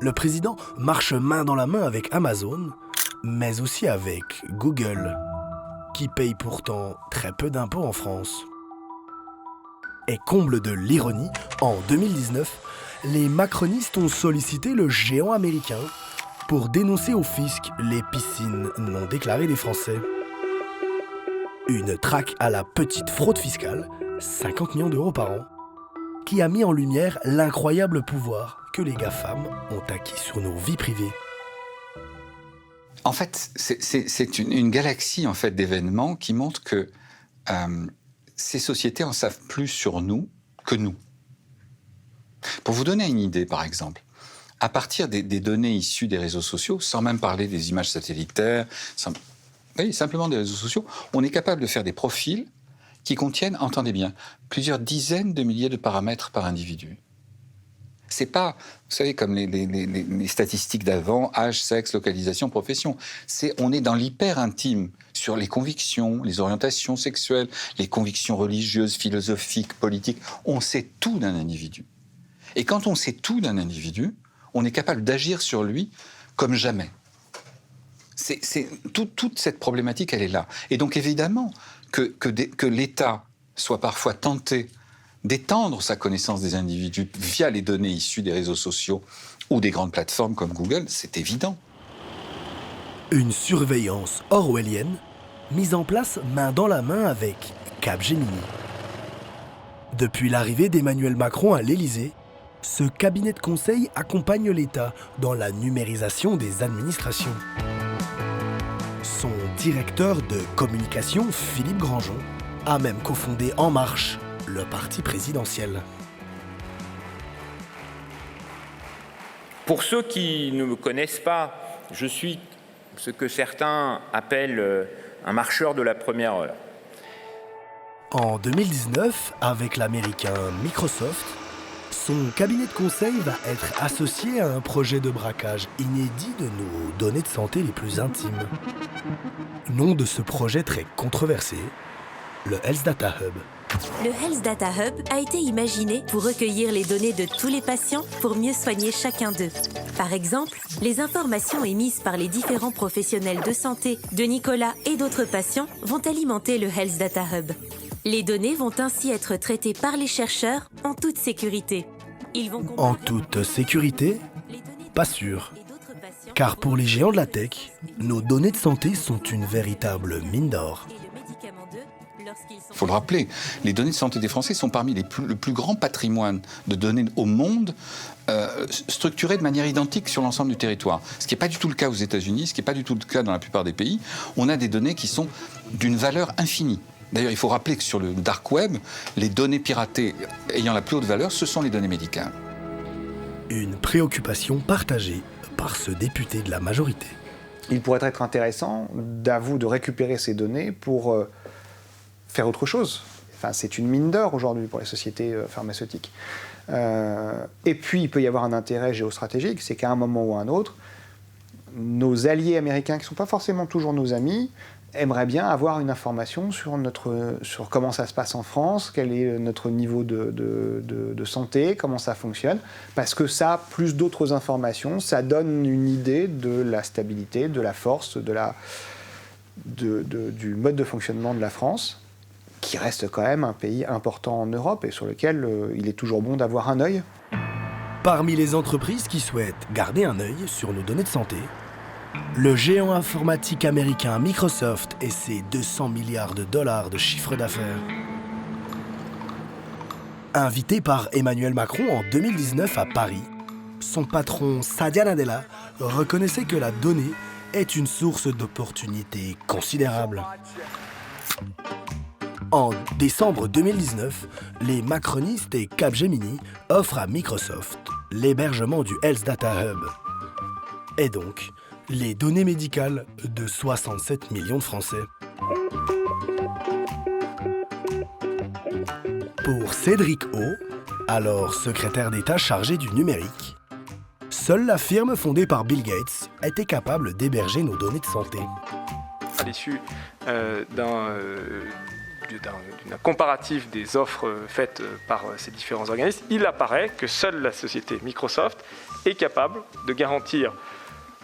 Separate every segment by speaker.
Speaker 1: Le président marche main dans la main avec Amazon, mais aussi avec Google, qui paye pourtant très peu d'impôts en France. Et comble de l'ironie, en 2019, les macronistes ont sollicité le géant américain pour dénoncer au fisc les piscines non déclarées des Français. Une traque à la petite fraude fiscale, 50 millions d'euros par an, qui a mis en lumière l'incroyable pouvoir que les GAFAM ont acquis sur nos vies privées.
Speaker 2: En fait, c'est une galaxie en fait, d'événements qui montrent que ces sociétés en savent plus sur nous que nous. Pour vous donner une idée, par exemple, à partir des données issues des réseaux sociaux, sans même parler des images satellitaires, simplement des réseaux sociaux, on est capable de faire des profils qui contiennent, entendez bien, plusieurs dizaines de milliers de paramètres par individu. C'est pas, vous savez, comme les statistiques d'avant, âge, sexe, localisation, profession. On est dans l'hyper-intime sur les convictions, les orientations sexuelles, les convictions religieuses, philosophiques, politiques. On sait tout d'un individu. Et quand on sait tout d'un individu, on est capable d'agir sur lui comme jamais. Toute cette problématique, elle est là. Et donc, évidemment, que l'État soit parfois tenté d'étendre sa connaissance des individus via les données issues des réseaux sociaux ou des grandes plateformes comme Google, c'est évident.
Speaker 1: Une surveillance orwellienne mise en place main dans la main avec Capgemini. Depuis l'arrivée d'Emmanuel Macron à l'Élysée, ce cabinet de conseil accompagne l'État dans la numérisation des administrations. Son directeur de communication, Philippe Grandjean, a même cofondé En Marche, le parti présidentiel.
Speaker 3: Pour ceux qui ne me connaissent pas, je suis ce que certains appellent un marcheur de la première heure.
Speaker 1: En 2019, avec l'américain Microsoft, son cabinet de conseil va être associé à un projet de braquage inédit de nos données de santé les plus intimes. Nom de ce projet très controversé, le Health Data Hub.
Speaker 4: Le Health Data Hub a été imaginé pour recueillir les données de tous les patients pour mieux soigner chacun d'eux. Par exemple, les informations émises par les différents professionnels de santé de Nicolas et d'autres patients vont alimenter le Health Data Hub. Les données vont ainsi être traitées par les chercheurs en toute sécurité. Ils vont
Speaker 1: en toute sécurité ? Pas sûr. Car pour les géants de la tech, nos données de santé sont une véritable mine d'or.
Speaker 2: Il faut le rappeler, les données de santé des Français sont parmi le plus grand patrimoine de données au monde, structurées de manière identique sur l'ensemble du territoire. Ce qui n'est pas du tout le cas aux États-Unis, ce qui n'est pas du tout le cas dans la plupart des pays. On a des données qui sont d'une valeur infinie. D'ailleurs, il faut rappeler que sur le dark web, les données piratées ayant la plus haute valeur, ce sont les données médicales.
Speaker 1: Une préoccupation partagée par ce député de la majorité.
Speaker 5: Il pourrait être intéressant de récupérer ces données pour faire autre chose. Enfin, c'est une mine d'or aujourd'hui pour les sociétés pharmaceutiques. Et puis, il peut y avoir un intérêt géostratégique, c'est qu'à un moment ou à un autre, nos alliés américains, qui ne sont pas forcément toujours nos amis, aimeraient bien avoir une information sur comment ça se passe en France, quel est notre niveau de santé, comment ça fonctionne, parce que ça, plus d'autres informations, ça donne une idée de la stabilité, de la force, du mode de fonctionnement de la France, qui reste quand même un pays important en Europe et sur lequel il est toujours bon d'avoir un œil.
Speaker 1: Parmi les entreprises qui souhaitent garder un œil sur nos données de santé, le géant informatique américain Microsoft et ses 200 milliards de dollars de chiffre d'affaires. Invité par Emmanuel Macron en 2019 à Paris, son patron Satya Nadella reconnaissait que la donnée est une source d'opportunités considérable. En décembre 2019, les macronistes et Capgemini offrent à Microsoft l'hébergement du Health Data Hub. Et donc, les données médicales de 67 millions de Français. Pour Cédric O, alors secrétaire d'État chargé du numérique, seule la firme fondée par Bill Gates était capable d'héberger nos données de santé.
Speaker 6: À l'issue d'un comparatif des offres faites par ces différents organismes, il apparaît que seule la société Microsoft est capable de garantir,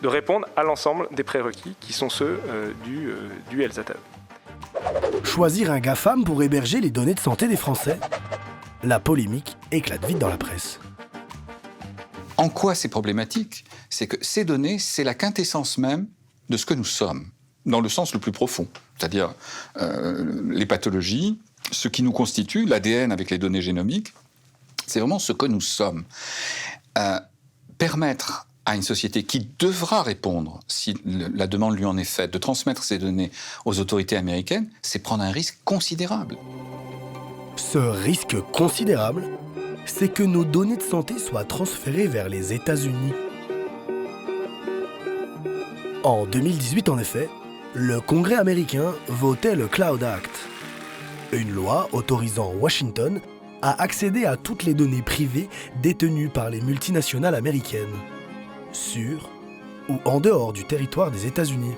Speaker 6: de répondre à l'ensemble des prérequis qui sont ceux du Health Data Hub.
Speaker 1: Choisir un GAFAM pour héberger les données de santé des Français? La polémique éclate vite dans la presse.
Speaker 2: En quoi c'est problématique? C'est que ces données, c'est la quintessence même de ce que nous sommes, dans le sens le plus profond. C'est-à-dire les pathologies, ce qui nous constitue, l'ADN avec les données génomiques, c'est vraiment ce que nous sommes. Permettre à une société qui devra répondre, si la demande lui en est faite, de transmettre ces données aux autorités américaines, c'est prendre un risque considérable.
Speaker 1: Ce risque considérable, c'est que nos données de santé soient transférées vers les États-Unis. En 2018, en effet, le Congrès américain votait le Cloud Act, une loi autorisant Washington à accéder à toutes les données privées détenues par les multinationales américaines, sur ou en dehors du territoire des États-Unis.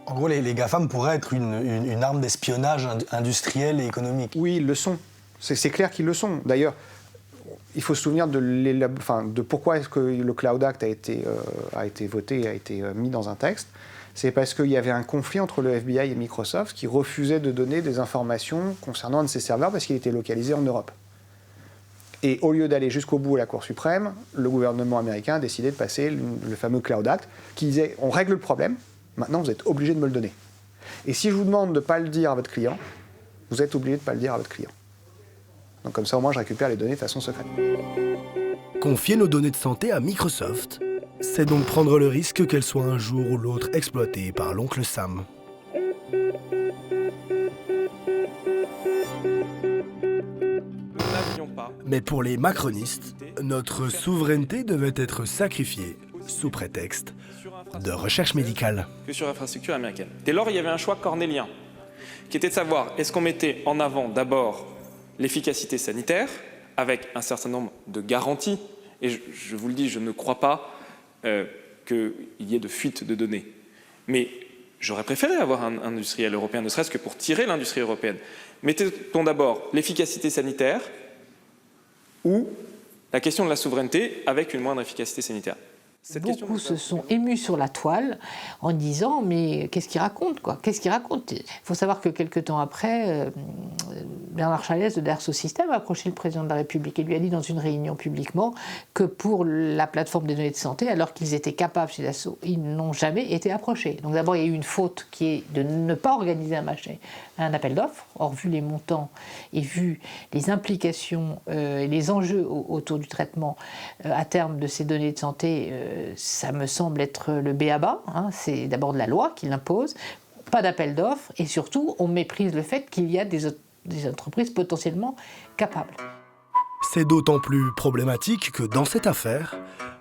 Speaker 7: En gros, les GAFAM pourraient être une arme d'espionnage industriel et économique.
Speaker 5: Oui, ils le sont. C'est clair qu'ils le sont. D'ailleurs, il faut se souvenir de pourquoi est-ce que le Cloud Act a été voté, a été mis dans un texte. C'est parce qu'il y avait un conflit entre le FBI et Microsoft qui refusait de donner des informations concernant un de ses serveurs parce qu'il était localisé en Europe. Et au lieu d'aller jusqu'au bout à la Cour suprême, le gouvernement américain a décidé de passer le fameux Cloud Act qui disait « on règle le problème, maintenant vous êtes obligé de me le donner. Et si je vous demande de ne pas le dire à votre client, vous êtes obligé de ne pas le dire à votre client. » Donc comme ça, au moins, je récupère les données de façon secrète.
Speaker 1: Confier nos données de santé à Microsoft, c'est donc prendre le risque qu'elles soient un jour ou l'autre exploitées par l'oncle Sam. Mais pour les macronistes, notre souveraineté devait être sacrifiée sous prétexte de recherche médicale.
Speaker 6: Que sur l'infrastructure américaine. Dès lors, il y avait un choix cornélien, qui était de savoir, est-ce qu'on mettait en avant d'abord l'efficacité sanitaire, avec un certain nombre de garanties, et je vous le dis, je ne crois pas qu'il y ait de fuite de données. Mais j'aurais préféré avoir un industriel européen, ne serait-ce que pour tirer l'industrie européenne. Mettons d'abord l'efficacité sanitaire ou la question de la souveraineté avec une moindre efficacité sanitaire.
Speaker 8: Beaucoup se sont émus sur la toile en disant « mais qu'est-ce qu'il raconte quoi ? Qu'est-ce qu'il raconte ?» Il faut savoir que quelques temps après, Bernard Chalès de Derso Systèmes a approché le président de la République et lui a dit dans une réunion publiquement que pour la plateforme des données de santé, alors qu'ils étaient capables chez Dassault, ils n'ont jamais été approchés. Donc d'abord, il y a eu une faute qui est de ne pas organiser un appel d'offres. Or, vu les montants et vu les implications et les enjeux autour du traitement à terme de ces données de santé, ça me semble être le b.a.-ba. C'est d'abord de la loi qui l'impose, pas d'appel d'offres, et surtout, on méprise le fait qu'il y a des entreprises potentiellement capables.
Speaker 1: C'est d'autant plus problématique que dans cette affaire,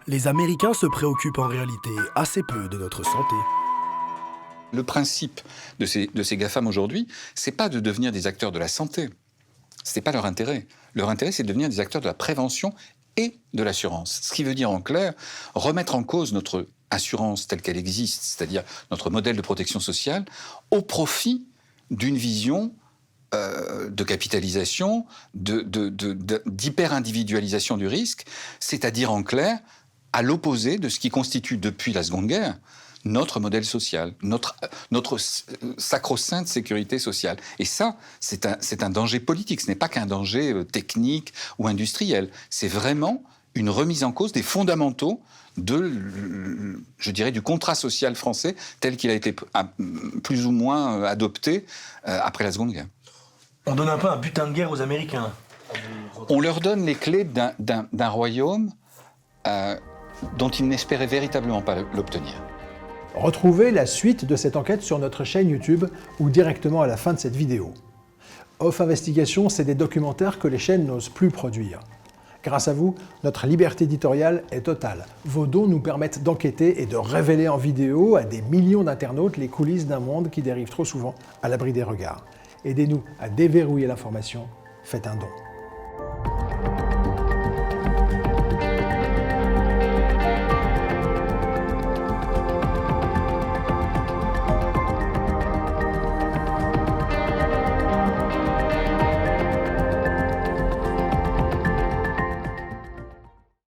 Speaker 1: les Américains se préoccupent en réalité assez peu de notre santé.
Speaker 2: Le principe de ces GAFAM aujourd'hui, c'est pas de devenir des acteurs de la santé. C'est pas leur intérêt. Leur intérêt, c'est de devenir des acteurs de la prévention et de l'assurance. Ce qui veut dire en clair, remettre en cause notre assurance telle qu'elle existe, c'est-à-dire notre modèle de protection sociale, au profit d'une vision de capitalisation, d'hyper-individualisation du risque, c'est-à-dire en clair, à l'opposé de ce qui constitue depuis la Seconde Guerre notre modèle social, notre sacro-sainte sécurité sociale. Et ça, c'est un danger politique, ce n'est pas qu'un danger technique ou industriel, c'est vraiment une remise en cause des fondamentaux je dirais, du contrat social français tel qu'il a été plus ou moins adopté après la Seconde Guerre.
Speaker 7: On donne un peu un butin de guerre aux Américains.
Speaker 2: On leur donne les clés d'un royaume dont ils n'espéraient véritablement pas l'obtenir.
Speaker 9: Retrouvez la suite de cette enquête sur notre chaîne YouTube ou directement à la fin de cette vidéo. Off Investigation, c'est des documentaires que les chaînes n'osent plus produire. Grâce à vous, notre liberté éditoriale est totale. Vos dons nous permettent d'enquêter et de révéler en vidéo à des millions d'internautes les coulisses d'un monde qui dérive trop souvent à l'abri des regards. Aidez-nous à déverrouiller l'information, faites un don.